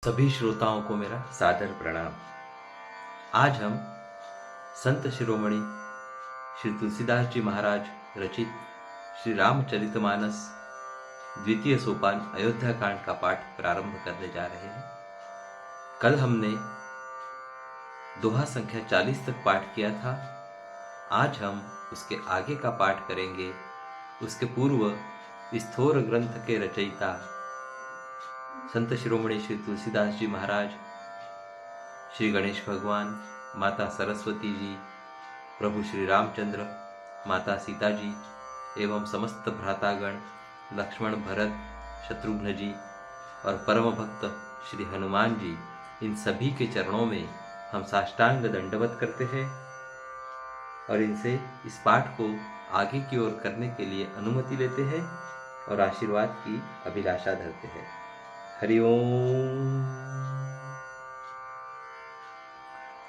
सभी श्रोताओं को मेरा सादर प्रणाम। आज हम संत शिरोमणि श्री तुलसीदास जी महाराज रचित श्री रामचरितमानस द्वितीय सोपान अयोध्या कांड का पाठ प्रारंभ करने जा रहे हैं। कल हमने दोहा संख्या 40 तक पाठ किया था। आज हम उसके आगे का पाठ करेंगे। उसके पूर्व स्थोर ग्रंथ के रचयिता संत शिरोमणि श्री तुलसीदास जी महाराज, श्री गणेश भगवान, माता सरस्वती जी, प्रभु श्री रामचंद्र, माता सीता जी एवं समस्त भ्रातागण लक्ष्मण, भरत, शत्रुघ्न जी और परम भक्त श्री हनुमान जी, इन सभी के चरणों में हम साष्टांग दंडवत करते हैं और इनसे इस पाठ को आगे की ओर करने के लिए अनुमति लेते हैं और आशीर्वाद की अभिलाषा धरते हैं। हरि ओम।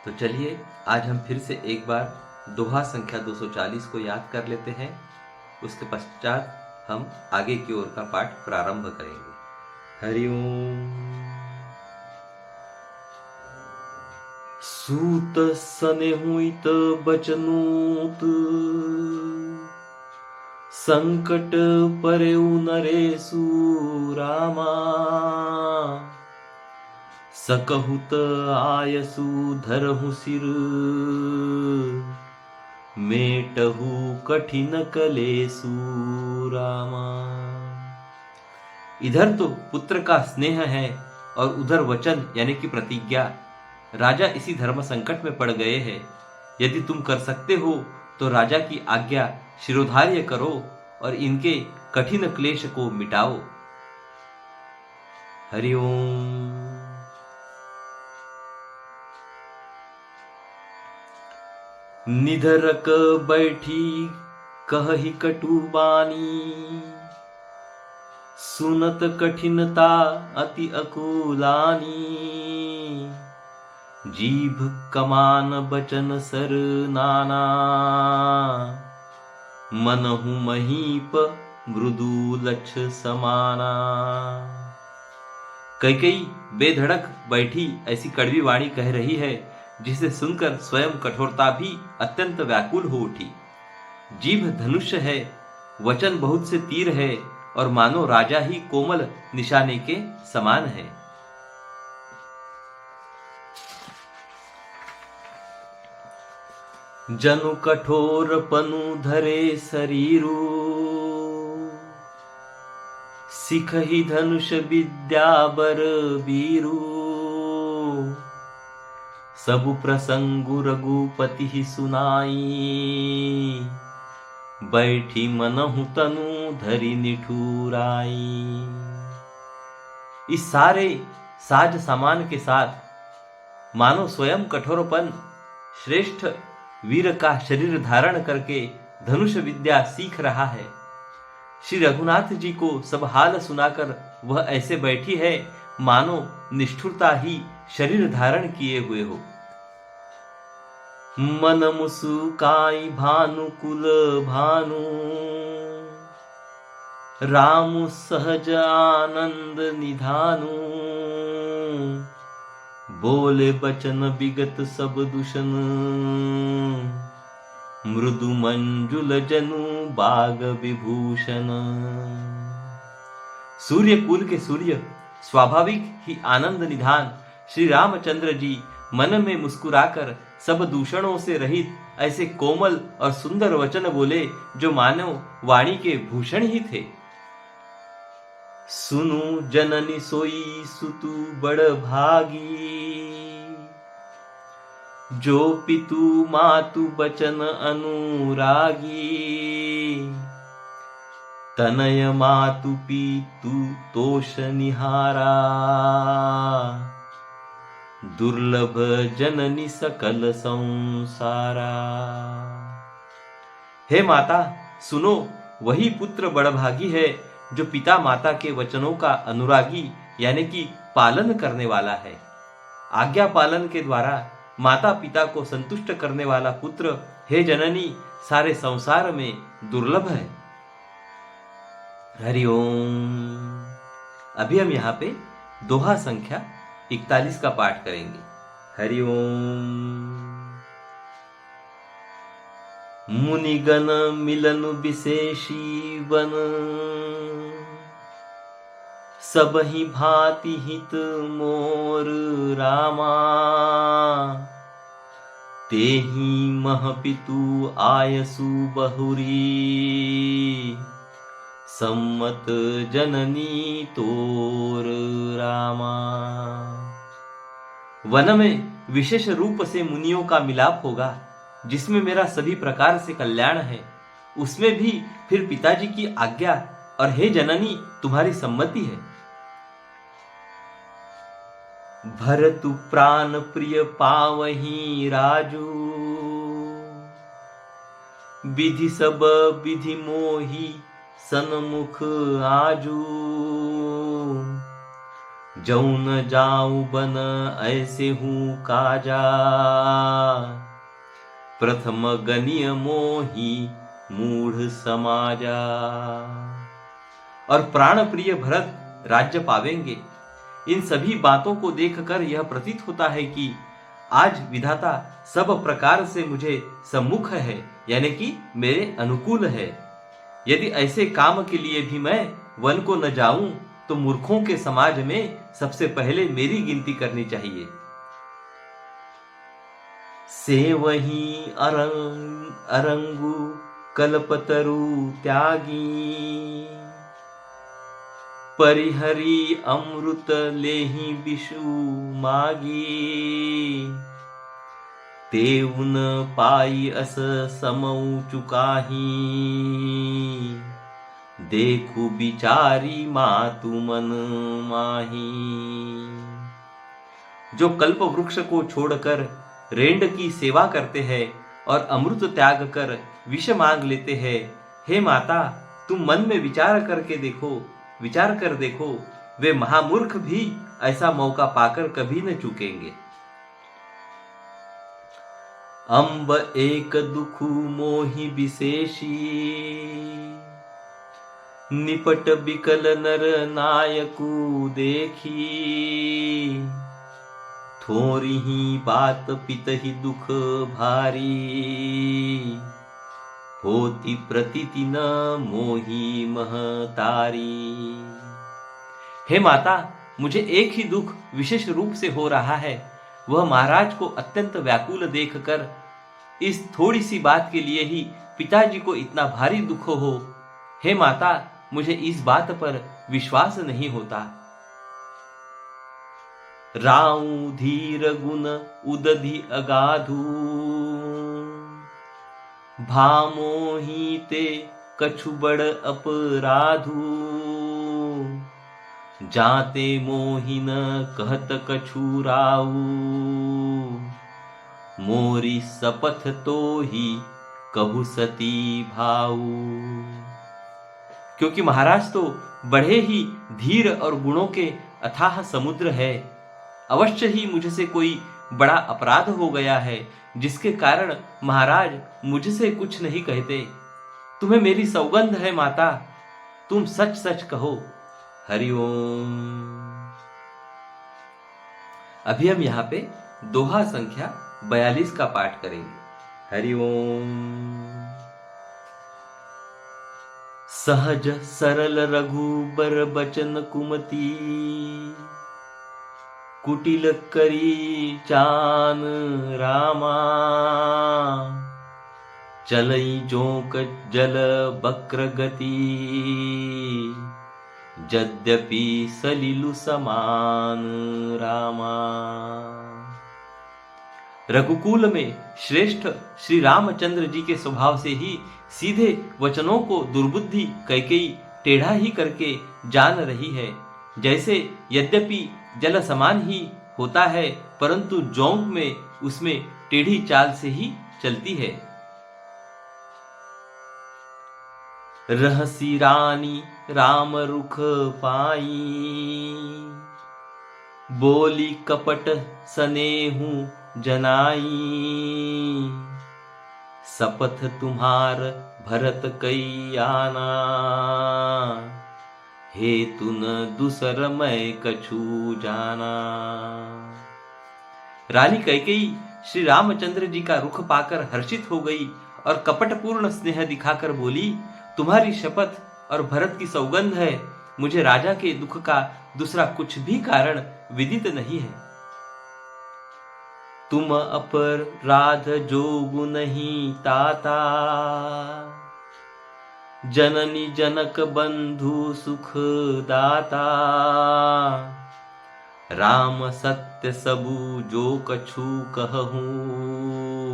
तो चलिए आज हम फिर से एक बार दोहा संख्या 240 को याद कर लेते हैं। उसके पश्चात हम आगे की ओर का पाठ प्रारंभ करेंगे। हरि ओम। सूत सनेहुत बचनूत, संकट परेउ नरेशु रामा, सकहुत आयसु धरहु सिर, मेटहु कठिन कलेसु रामा। इधर तो पुत्र का स्नेह है और उधर वचन यानी कि प्रतिज्ञा। राजा इसी धर्म संकट में पड़ गए हैं। यदि तुम कर सकते हो तो राजा की आज्ञा शिरोधार्य करो और इनके कठिन क्लेश को मिटाओ। हरि ओम। निधरक बैठी कहहि कटु बानी, सुनत कठिनता अति अकुलानी, जीभ कमान बचन सर नाना, मनहु महीप मृदु लक्ष समाना। कैकेयी बेधड़क बैठी ऐसी कड़वी वाणी कह रही है जिसे सुनकर स्वयं कठोरता भी अत्यंत व्याकुल हो उठी। जीभ धनुष्य है, वचन बहुत से तीर है और मानो राजा ही कोमल निशाने के समान है। जनु कठोर पनु धरे शरीरु, सिखहि धनुष विद्या बर बीरु, सबु प्रसंगु रघुपति सुनाई, बैठी मनहु तनु धरि निठुराई। इस सारे साज सामान के साथ मानो स्वयं कठोरपन श्रेष्ठ वीर का शरीर धारण करके धनुष विद्या सीख रहा है। श्री रघुनाथ जी को सब हाल सुनाकर वह ऐसे बैठी है मानो निष्ठुरता ही शरीर धारण किए हुए हो। मन मुसुकाई भानुकुल भानु, राम सहज आनंद निधानु, बोले बचन विगत सब दूषण, मृदु मंजुल जनु बाग विभूषण। सूर्य कुल के सूर्य स्वाभाविक ही आनंद निधान श्री रामचंद्र जी मन में मुस्कुराकर सब दूषणों से रहित ऐसे कोमल और सुंदर वचन बोले जो मानव वाणी के भूषण ही थे। सुनु जननी सोई सुतु बड़ भागी, जो पितु मातु बचन अनुरागी, तनय मातु पितु तोष निहारा, दुर्लभ जननी सकल संसारा। हे माता सुनो, वही पुत्र बड़भागी है जो पिता माता के वचनों का अनुरागी यानी कि पालन करने वाला है। आज्ञा पालन के द्वारा माता पिता को संतुष्ट करने वाला पुत्र हे जननी सारे संसार में दुर्लभ है। हरि ओम। अभी हम यहाँ पे दोहा संख्या 41 का पाठ करेंगे। हरि ओम। मुनिगण मिलन विशेषी वन, सबहि भांति हित मोर रामा। तेहि महपितु आयसु बहुरी, सम्मत जननी तोर रामा। वन में विशेष रूप से मुनियों का मिलाप होगा, जिसमें मेरा सभी प्रकार से कल्याण है। उसमें भी फिर पिताजी की आज्ञा और हे जननी तुम्हारी सम्मति है। भरतु प्राण प्रिय पावही राजू, विधि सब विधि मोही सन्मुख आजू। जौन जाऊं बन ऐसे हूँ काजा, प्रथम गनिय मोही मूढ़ समाजा। और प्राण प्रिय भरत राज्य पावेंगे। इन सभी बातों को देखकर यह प्रतीत होता है कि आज विधाता सब प्रकार से मुझे सम्मुख है, यानी कि मेरे अनुकूल है। यदि ऐसे काम के लिए भी मैं वन को न जाऊं तो मूर्खों के समाज में सबसे पहले मेरी गिनती करनी चाहिए। से वही अरंगु कल्पतरु त्यागी, परिहरी अमृत लेहि विषु मागी। तेउन पाई अस समऊ चुकाही, देखु बिचारी मातु मन माही। जो कल्प वृक्ष को छोड़कर रेंड की सेवा करते हैं और अमृत त्याग कर विष मांग लेते हैं, हे माता तुम मन में विचार कर देखो, वे महामूर्ख भी ऐसा मौका पाकर कभी न चूकेंगे। अंब एक दुखु मोहि विशेषी, निपट बिकल नर नायकु देखी। थोरी ही बात पितहि दुख भारी, होती प्रतीति न मोही महतारी। हे माता मुझे एक ही दुख विशेष रूप से हो रहा है, वह महाराज को अत्यंत व्याकुल देखकर इस थोड़ी सी बात के लिए ही पिताजी को इतना भारी दुख हो। हे माता मुझे इस बात पर विश्वास नहीं होता। राऊ धीर गुण उदधि अगाधु, भामोही ते कछु बड़ अपराधु। जाते मोहिन कहत कछु राऊ, मोरी सपथ तो ही कहु सती भाऊ। क्योंकि महाराज तो बड़े ही धीर और गुणों के अथाह समुद्र है। अवश्य ही मुझसे कोई बड़ा अपराध हो गया है, जिसके कारण महाराज मुझसे कुछ नहीं कहते। तुम्हें मेरी सौगंध है माता, तुम सच सच कहो। हरि ओम। अभी हम यहाँ पे दोहा संख्या 42 का पाठ करेंगे। हरि ओम। सहज सरल रघुबर बचन कुमति, कुटिल करी चान रामा। चलई जोक जल बक्र गति, यद्यपि सलिलु समान रामा। रघुकुल में श्रेष्ठ श्री रामचंद्र जी के स्वभाव से ही सीधे वचनों को दुर्बुद्धि कैकेयी टेढ़ा ही करके जान रही है। जैसे यद्यपि जल समान ही होता है, परंतु जोंक में उसमें टेढ़ी चाल से ही चलती है। रहसी रानी राम रुख पाई, बोली कपट सनेहु जनाई। सपथ तुम्हार भरत कई आना, हे तुन दूसर मैं कछु जाना। रानी कैकेयी श्री रामचंद्र जी का रुख पाकर हर्षित हो गई और कपटपूर्ण स्नेह दिखाकर बोली, तुम्हारी शपथ और भरत की सौगंध है, मुझे राजा के दुख का दूसरा कुछ भी कारण विदित नहीं है। तुम अपराध जोगु नहीं ताता, जननी जनक बंधु सुख दाता। राम सत्य सबू जो कछु कहूँ,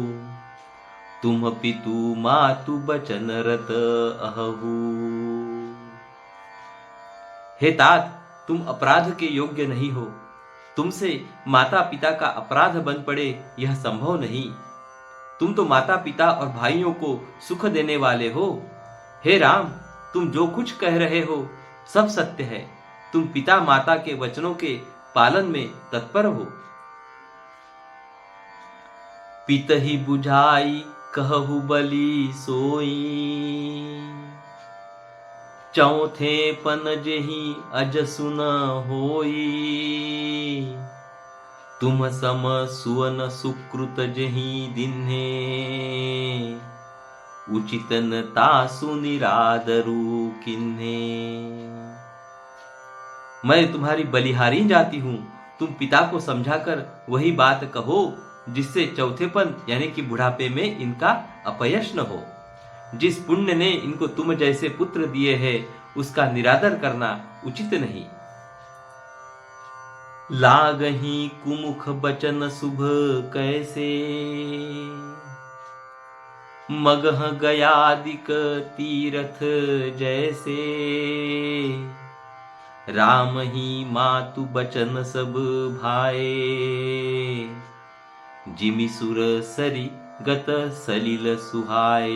तुम पितु मातु बचन रत अहू। हे तात, तुम अपराध के योग्य नहीं हो, तुमसे माता पिता का अपराध बन पड़े यह संभव नहीं। तुम तो माता पिता और भाइयों को सुख देने वाले हो। हे राम, तुम जो कुछ कह रहे हो सब सत्य है। तुम पिता माता के वचनों के पालन में तत्पर हो। पित ही बुझाई कहु बलि सोई, चौथे पन जेहि अज सुन होई। तुम सम सुवन सुकृत जेहि दिन्हे, उचितन तासु निरादरु किन्हे। मैं तुम्हारी बलिहारी जाती हूं, तुम पिता को समझाकर वही बात कहो जिससे चौथेपन यानी कि बुढ़ापे में इनका अपयश न हो। जिस पुण्य ने इनको तुम जैसे पुत्र दिए हैं उसका निरादर करना उचित नहीं। लागही कुमुख बचन शुभ कैसे, मगह गयादिक तीरथ जैसे। राम ही मातु बचन सब भाए, जिमि सुर सरी गत सलिल सुहाए।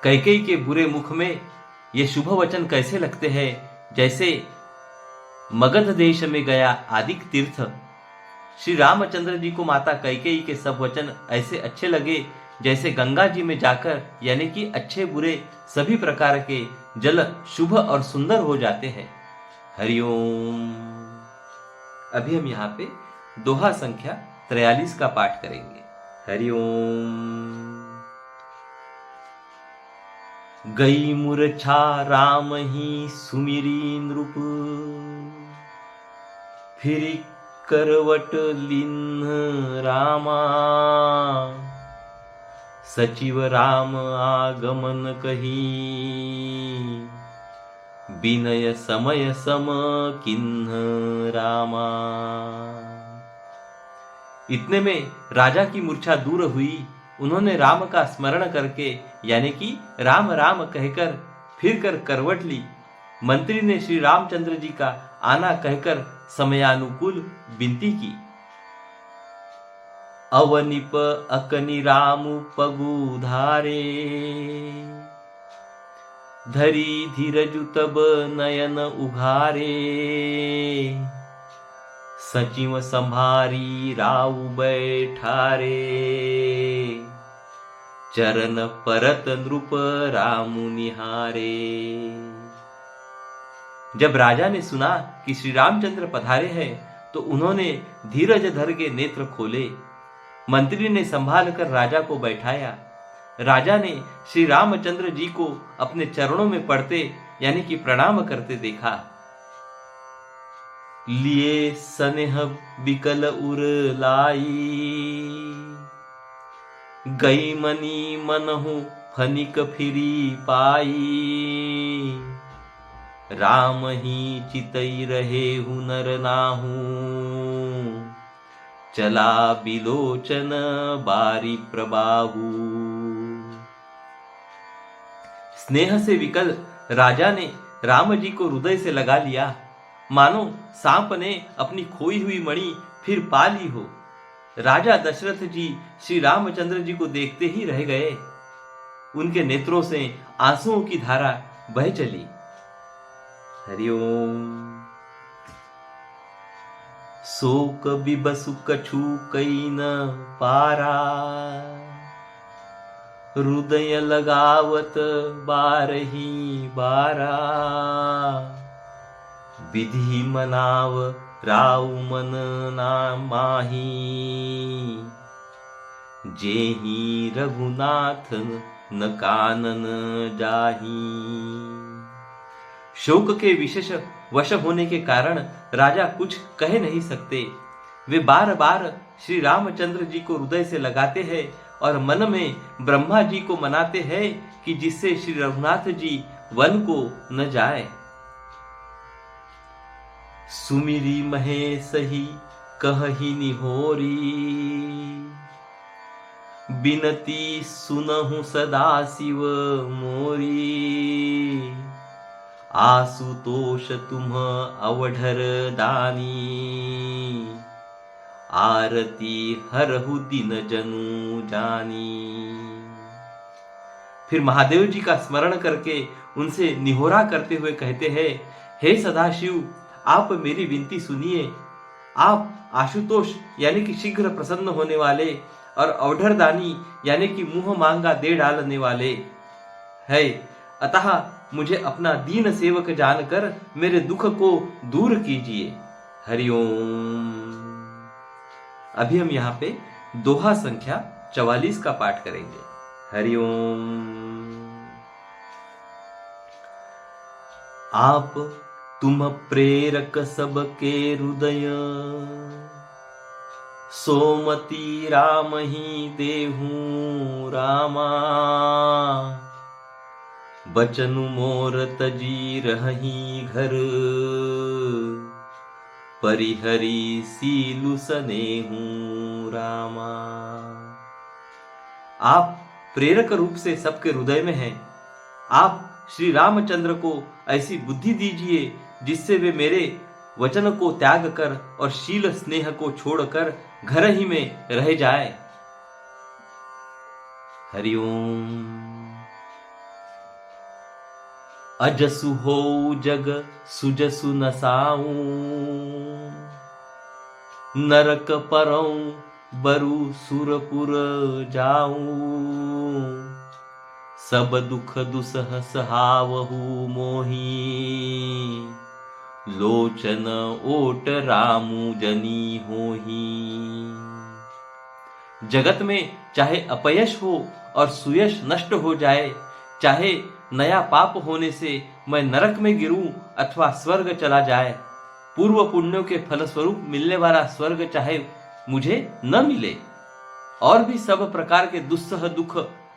कैकेयी के बुरे मुख में ये शुभ वचन कैसे लगते हैं, जैसे मगध देश में गया आदिक तीर्थ। श्री रामचंद्र जी को माता कैकेयी के सब वचन ऐसे अच्छे लगे जैसे गंगा जी में जाकर यानी कि अच्छे बुरे सभी प्रकार के जल शुभ और सुंदर हो जाते हैं। हरिओम। अभी हम यहाँ पे दोहा संख्या 43 का पाठ करेंगे। हरिओम। गई मूर्छा राम ही सुमिरी नृप, फिर करवट लिन्ह रामा। सचिव राम आगमन कही, विनय समय सम किन्ह रामा। इतने में राजा की मूर्छा दूर हुई। उन्होंने राम का स्मरण करके यानी कि राम राम कहकर फिर कर करवट ली। मंत्री ने श्री रामचंद्र जी का आना कहकर समयानुकूल विनती की। अवनिप अकनि राम पगु धारे, धरी धीरजु तब नयन उघारे। सचिव संभारी राउ बैठारे, चरण परत नृप रामु निहारे। जब राजा ने सुना कि श्री रामचंद्र पधारे हैं तो उन्होंने धीरज धर के नेत्र खोले। मंत्री ने संभाल कर राजा को बैठाया। राजा ने श्री रामचंद्र जी को अपने चरणों में पड़ते यानी कि प्रणाम करते देखा। लिए सनेह बिकल उर लाई, गई मनी मनहु फनिक फिरी पाई। राम ही चितई रहे हुनर नाहू, चला बिलोचन बारी प्रबाहु। स्नेह से विकल राजा ने राम जी को हृदय से लगा लिया, मानो सांप ने अपनी खोई हुई मणि फिर पा ली हो। राजा दशरथ जी श्री रामचंद्र जी को देखते ही रह गए। उनके नेत्रों से आंसुओं की धारा बह चली। हरिओम। शोक बिबसु कछु कई न पारा, हृदय लगावत बारही बारा, विधि मनाव राव मन ना माही, जेहि रघुनाथ न कानन जाही। शोक के विशेष वश होने के कारण राजा कुछ कह नहीं सकते। वे बार बार श्री रामचंद्र जी को हृदय से लगाते हैं और मन में ब्रह्मा जी को मनाते हैं कि जिससे श्री रघुनाथ जी वन को न जाए। सुमिरी महेश ही कहहि निहोरी, बिनती सुनहु सदा शिव मोरी, आशुतोष तुम अवढर दानी, आरती हरहु दिन जनु जानी। फिर महादेव जी का स्मरण करके उनसे निहोरा करते हुए कहते हैं, हे सदाशिव, आप मेरी विनती सुनिए। आप आशुतोष यानी कि शीघ्र प्रसन्न होने वाले और अवढरदानी यानी कि मुंह मांगा दे डालने वाले है, अतः मुझे अपना दीन सेवक जानकर मेरे दुख को दूर कीजिए। हरिओम। अभी हम यहाँ पे दोहा संख्या 44 का पाठ करेंगे। हरिओम। आप तुम प्रेरक सबके हृदय, सोमती राम ही देहूं रामा, बचनु मोर तजी रही घर, परिहरी सीलु सनेहूं रामा। आप प्रेरक रूप से सबके हृदय में हैं। आप श्री रामचंद्र को ऐसी बुद्धि दीजिए जिससे वे मेरे वचन को त्याग कर और शील स्नेह को छोड़कर घर ही में रह जाए। हरिओम। अजसु हो जग सुजसु नसाऊं, नरक परऊं बरु सुरपुर जाऊं, सब दुख दुसह सहावहु मोही, लोचन ओट रामू जनी होही। जगत में चाहे अपयश हो और सुयश नष्ट हो जाए, चाहे नया पाप होने से मैं नरक में गिरूं अथवा स्वर्ग चला जाए, पूर्व पुण्यों के फलस्वरूप मिलने वाला स्वर्ग चाहे मुझे न मिले, और भी सब प्रकार के दुस्सह दुख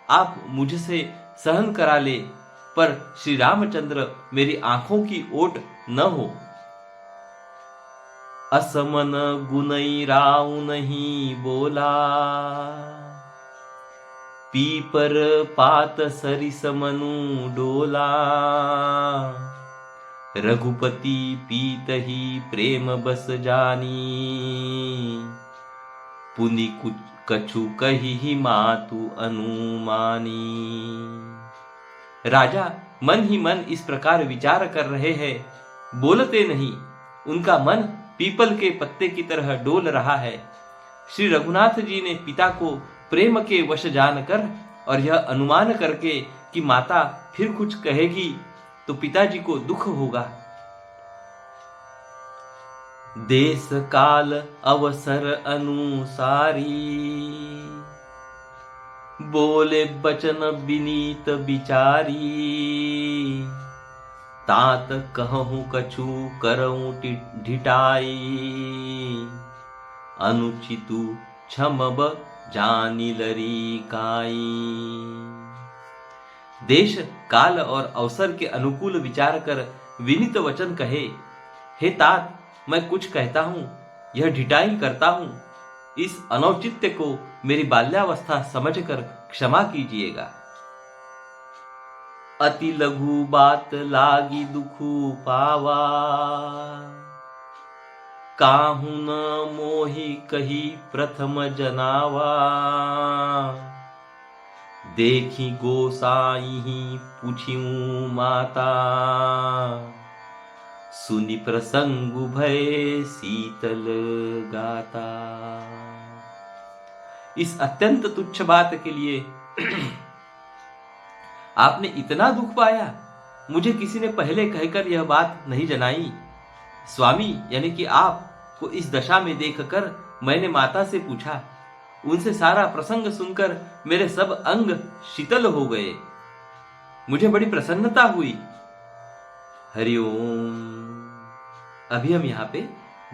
आप मुझसे सहन करा ले, पर श्री रामचंद्र मेरी आंखों की ओट न हो। असमन गुनई राव नहीं बोला, पीपर पात सरिस मनु डोला, रघुपति पीत ही प्रेम बस जानी, पुनि कछु कही मातु अनुमानी। राजा मन ही मन इस प्रकार विचार कर रहे हैं, बोलते नहीं। उनका मन पीपल के पत्ते की तरह डोल रहा है। श्री रघुनाथ जी ने पिता को प्रेम के वश जानकर और यह अनुमान करके कि माता फिर कुछ कहेगी तो पिताजी को दुख होगा, देश काल अवसर अनुसारी, बोले बचन विनीत विचारी, तात कहूं कछु करऊं ढिठाई, अनुचितु क्षमब जानी लरी काई। देश काल और अवसर के अनुकूल विचार कर विनीत वचन कहे, हे तात, मैं कुछ कहता हूं, यह ढिठाई करता हूं, इस अनौचित्य को मेरी बाल्यावस्था समझकर क्षमा कीजिएगा। अति लघु बात लागी दुखु पावा, काहू न मोहि कही प्रथम जनावा, देखी गोसाई पूछिऊ माता, सुनि प्रसंग भय शीतल गाता। इस अत्यंत तुच्छ बात के लिए आपने इतना दुख पाया, मुझे किसी ने पहले कहकर यह बात नहीं जनाई। स्वामी यानी कि आप को इस दशा में देखकर मैंने माता से पूछा। उनसे सारा प्रसंग सुनकर मेरे सब अंग शीतल हो गए। मुझे बड़ी प्रसन्नता हुई। हरिओम। अभी हम यहाँ पे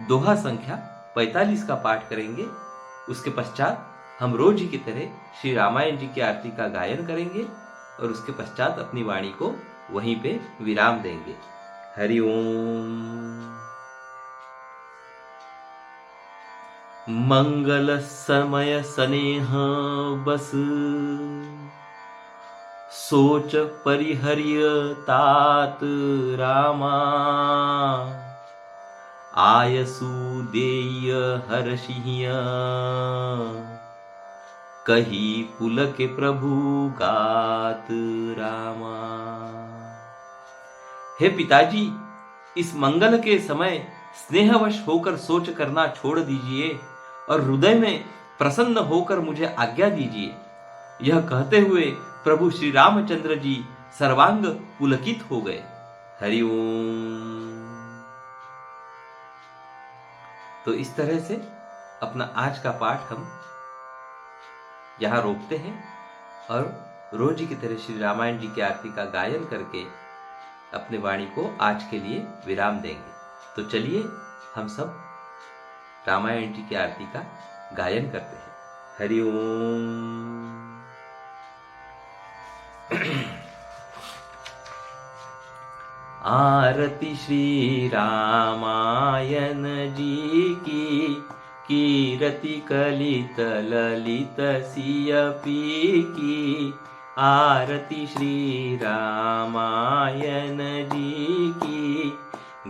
दोहा संख्या 45 का पाठ करेंगे। उसके पश्चात हम रोज ही की तरह श्री रामायण जी की आरती का गायन करेंगे और उसके पश्चात अपनी वाणी को वहीं पे विराम देंगे। हरिओम। मंगल समय स्नेह बस, सोच परिहर्य तात रामा। आयसु देय हर्षिय, कही पुलक प्रभु गात रामा। हे पिताजी, इस मंगल के समय स्नेहवश होकर सोच करना छोड़ दीजिए और हृदय में प्रसन्न होकर मुझे आज्ञा दीजिए। यह कहते हुए प्रभु श्री रामचंद्र जी सर्वांग पुलकित हो गए। हरिओम। तो इस तरह से अपना आज का पाठ हम यहां रोकते हैं और रोज की तरह श्री रामायण जी की आरती का गायन करके अपने वाणी को आज के लिए विराम देंगे। तो चलिए हम सब रामायण जी की आरती का गायन करते हैं। हरिओम। आरती श्री रामायण जी की, कीरति कलित ललित सियपी की। आरती श्री रामायण जी की,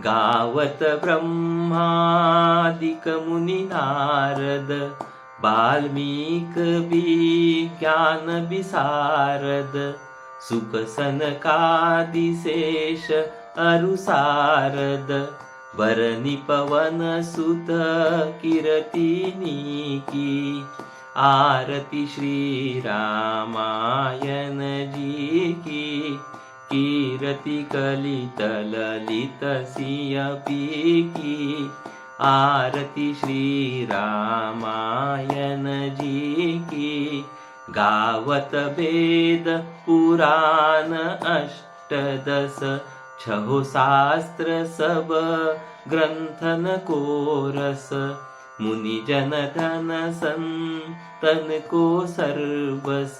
गावत ब्रह्मादिक मुनि नारद। वाल्मीक विज्ञान विशारद, सुख सनकादि शेष अरुसारद। वरनि पवन सुत कीरतिनी की। आरती श्री रामायण जी की, कीरति कलित ललित सियपी की। आरती श्री रामायण जी की, गावत वेद पुराण अष्टदश। छहो शास्त्र सब ग्रंथन को रस। मुनि जन धन संतन को सर्वस।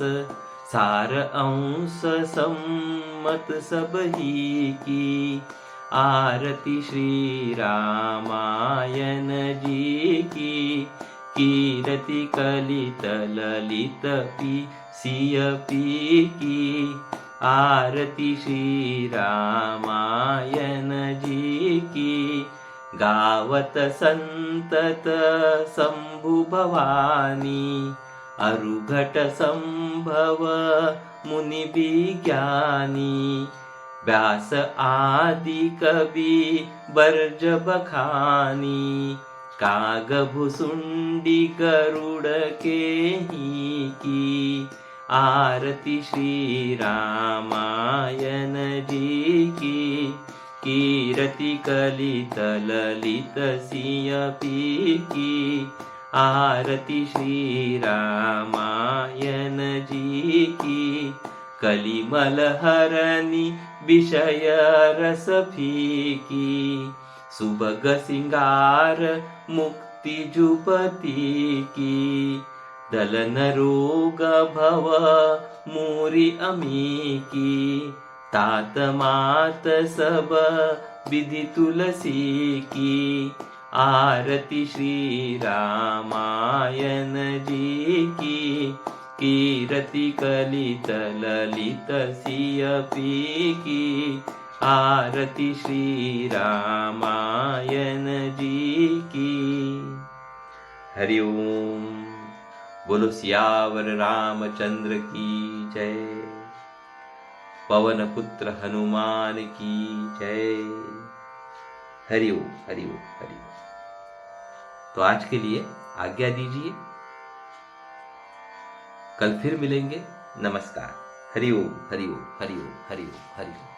सार अंश सम्मत सब ही की। आरती श्री रामायण जी की, कीरति कलित ललित सियपी की। आरती श्री रामायण जी की, गावत संतत शंभु भवानी। अरुघट संभव मुनि विज्ञानी। व्यास आदि कवि बर्ज बखानी। काग भुसुंडी गरुड़ के ही की। आरती श्री रामायण जी की, कीरति कलित ललित सियपी की। आरती श्री रामायण जी की, कलिमल हरनि विषय रस फीकी। सुबग सिंगार मुक्ति जुपति की। दलन रोग भव मूरी अमी की। तात मात सब विधि तुलसी की। आरती श्री रामायण जी की, कीरति कलित ललित सियपी की। आरती श्री रामायण जी की। हरिओम। बोलो सियावर रामचंद्र की जय। पवन पुत्र हनुमान की जय। हरिओम हरिओम हरिओम। तो आज के लिए आज्ञा दीजिए, कल फिर मिलेंगे। नमस्कार। हरि ओम हरि ओम हरि ओम हरि ओम हरि ओम।